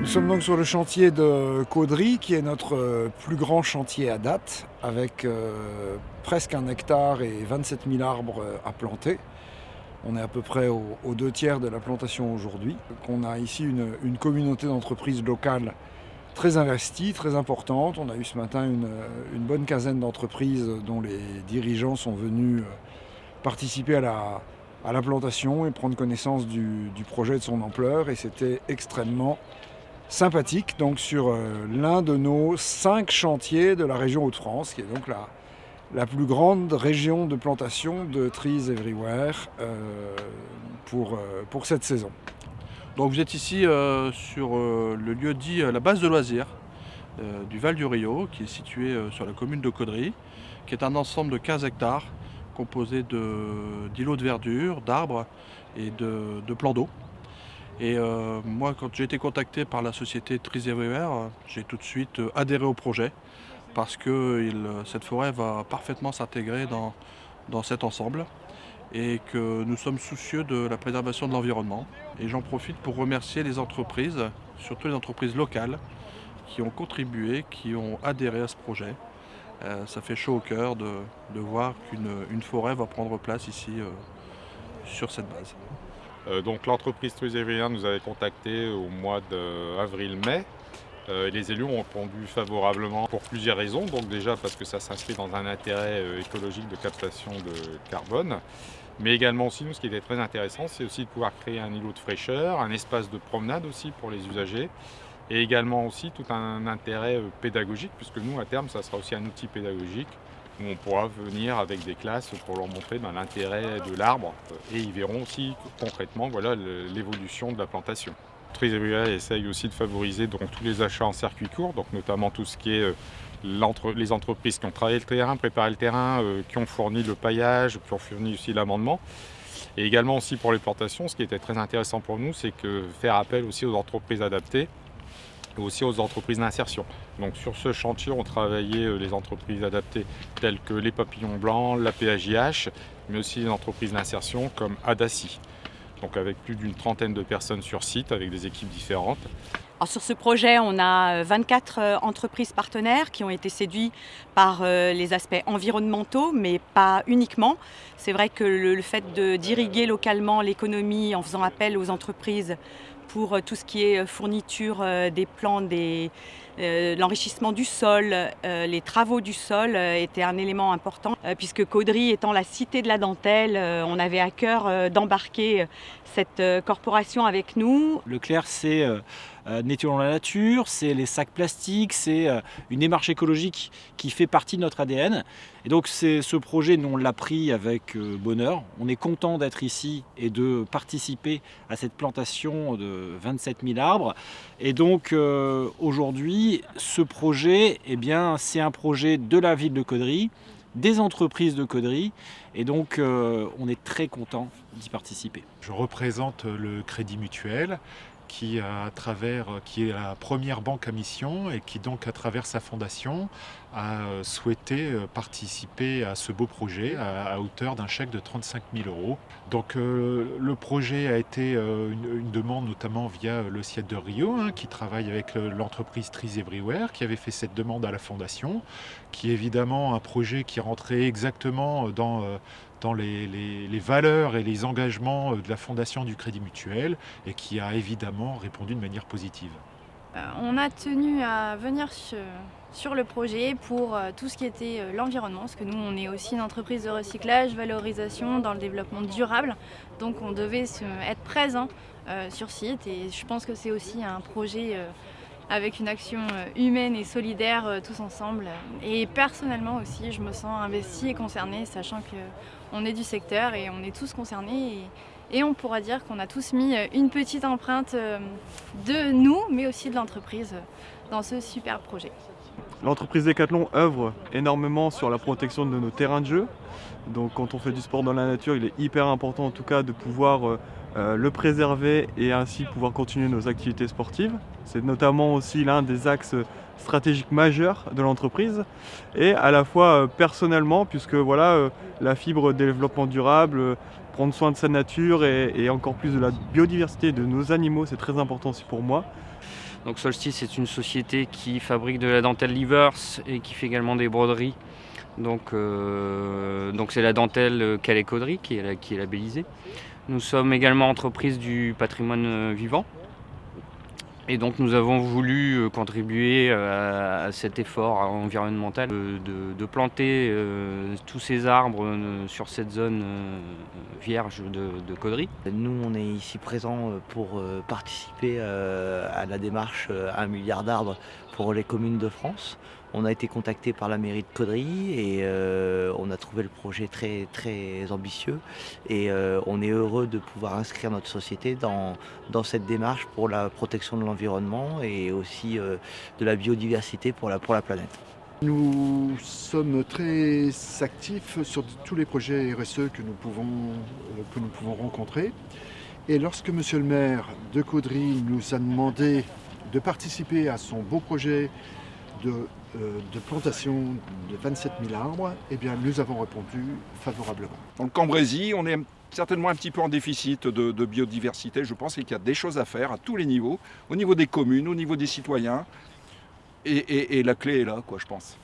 Nous sommes donc sur le chantier de Caudry, qui est notre plus grand chantier à date, avec presque 1 hectare et 27 000 arbres à planter. On est à peu près aux 2 tiers de la plantation aujourd'hui. On a ici une communauté d'entreprises locales très investie, très importante. On a eu ce matin une bonne quinzaine d'entreprises dont les dirigeants sont venus participer à la plantation et prendre connaissance du projet, de son ampleur. Et c'était extrêmement sympathique, donc sur l'un de nos 5 chantiers de la région Hauts-de-France, qui est donc la plus grande région de plantation de Trees Everywhere pour cette saison. Donc vous êtes ici sur le lieu dit la base de loisirs du Val du Rio, qui est situé sur la commune de Caudry, qui est un ensemble de 15 hectares composé d'îlots de verdure, d'arbres et de plans d'eau. Et moi, quand j'ai été contacté par la société Trees Everywhere, j'ai tout de suite adhéré au projet parce que cette forêt va parfaitement s'intégrer dans cet ensemble et que nous sommes soucieux de la préservation de l'environnement. Et j'en profite pour remercier les entreprises, surtout les entreprises locales, qui ont contribué, qui ont adhéré à ce projet. Ça fait chaud au cœur de voir qu'une forêt va prendre place ici sur cette base. Donc l'entreprise Trees Everywhere nous avait contacté au mois d'avril-mai. Les élus ont répondu favorablement pour plusieurs raisons. Donc déjà parce que ça s'inscrit dans un intérêt écologique de captation de carbone. Mais également aussi, nous, ce qui était très intéressant, c'est aussi de pouvoir créer un îlot de fraîcheur, un espace de promenade aussi pour les usagers. Et également aussi tout un intérêt pédagogique, puisque nous, à terme, ça sera aussi un outil pédagogique où on pourra venir avec des classes pour leur montrer l'intérêt de l'arbre. Et ils verront aussi concrètement l'évolution de la plantation. Trees Everywhere essaye aussi de favoriser donc, tous les achats en circuit court, donc notamment tout ce qui est les entreprises qui ont travaillé le terrain, préparé le terrain, qui ont fourni le paillage, qui ont fourni aussi l'amendement. Et également aussi pour les plantations, ce qui était très intéressant pour nous, c'est que faire appel aussi aux entreprises adaptées, et aussi aux entreprises d'insertion. Donc sur ce chantier, on travaillait les entreprises adaptées telles que les Papillons Blancs, la PAJH, mais aussi les entreprises d'insertion comme Adaci. Donc avec plus d'une trentaine de personnes sur site, avec des équipes différentes. Alors sur ce projet, on a 24 entreprises partenaires qui ont été séduits par les aspects environnementaux, mais pas uniquement. C'est vrai que le fait d'irriguer localement l'économie en faisant appel aux entreprises pour tout ce qui est fourniture des plants, l'enrichissement du sol, les travaux du sol étaient un élément important puisque Caudry étant la cité de la dentelle, on avait à cœur d'embarquer cette corporation avec nous. Leclerc, c'est Nettoyons la nature, c'est les sacs plastiques, c'est une démarche écologique qui fait partie de notre ADN. Et donc ce projet, nous on l'a pris avec bonheur. On est content d'être ici et de participer à cette plantation de 27 000 arbres. Et donc aujourd'hui, ce projet, eh bien, c'est un projet de la ville de Caudry, des entreprises de Caudry, et donc on est très content d'y participer. Je représente le Crédit Mutuel, qui est la première banque à mission et qui donc à travers sa fondation a souhaité participer à ce beau projet à hauteur d'un chèque de 35 000 €. Donc le projet a été une demande notamment via le CIED de Rio, qui travaille avec l'entreprise Trees Everywhere, qui avait fait cette demande à la fondation, qui est évidemment un projet qui rentrait exactement dans les valeurs et les engagements de la Fondation du Crédit Mutuel et qui a évidemment répondu de manière positive. On a tenu à venir sur le projet pour tout ce qui était l'environnement, parce que nous on est aussi une entreprise de recyclage, valorisation dans le développement durable, donc on devait être présent sur site et je pense que c'est aussi un projet avec une action humaine et solidaire tous ensemble. Et personnellement aussi, je me sens investie et concernée, sachant qu'on est du secteur et on est tous concernés. Et on pourra dire qu'on a tous mis une petite empreinte de nous, mais aussi de l'entreprise dans ce super projet. L'entreprise Decathlon œuvre énormément sur la protection de nos terrains de jeu. Donc quand on fait du sport dans la nature, il est hyper important en tout cas de pouvoir le préserver et ainsi pouvoir continuer nos activités sportives. C'est notamment aussi l'un des axes stratégiques majeurs de l'entreprise et à la fois personnellement puisque voilà, la fibre développement durable, prendre soin de sa nature et encore plus de la biodiversité de nos animaux, c'est très important aussi pour moi. Donc Solstice est une société qui fabrique de la dentelle Livers et qui fait également des broderies. Donc c'est la dentelle Calais Caudry qui est labellisée. Nous sommes également entreprise du patrimoine vivant. Et donc nous avons voulu contribuer à cet effort environnemental de planter tous ces arbres sur cette zone vierge de Caudry. Nous on est ici présents pour participer à la démarche 1 milliard d'arbres pour les communes de France. On a été contacté par la mairie de Caudry et on a trouvé le projet très, très ambitieux et on est heureux de pouvoir inscrire notre société dans cette démarche pour la protection de l'environnement et aussi de la biodiversité pour la planète. Nous sommes très actifs sur tous les projets RSE que nous pouvons rencontrer. Et lorsque monsieur le maire de Caudry nous a demandé de participer à son beau projet de plantation de 27 000 arbres, eh bien, nous avons répondu favorablement. Dans le Cambrésis, on est certainement un petit peu en déficit de biodiversité, je pense, et qu'il y a des choses à faire à tous les niveaux, au niveau des communes, au niveau des citoyens, et la clé est là, quoi, je pense.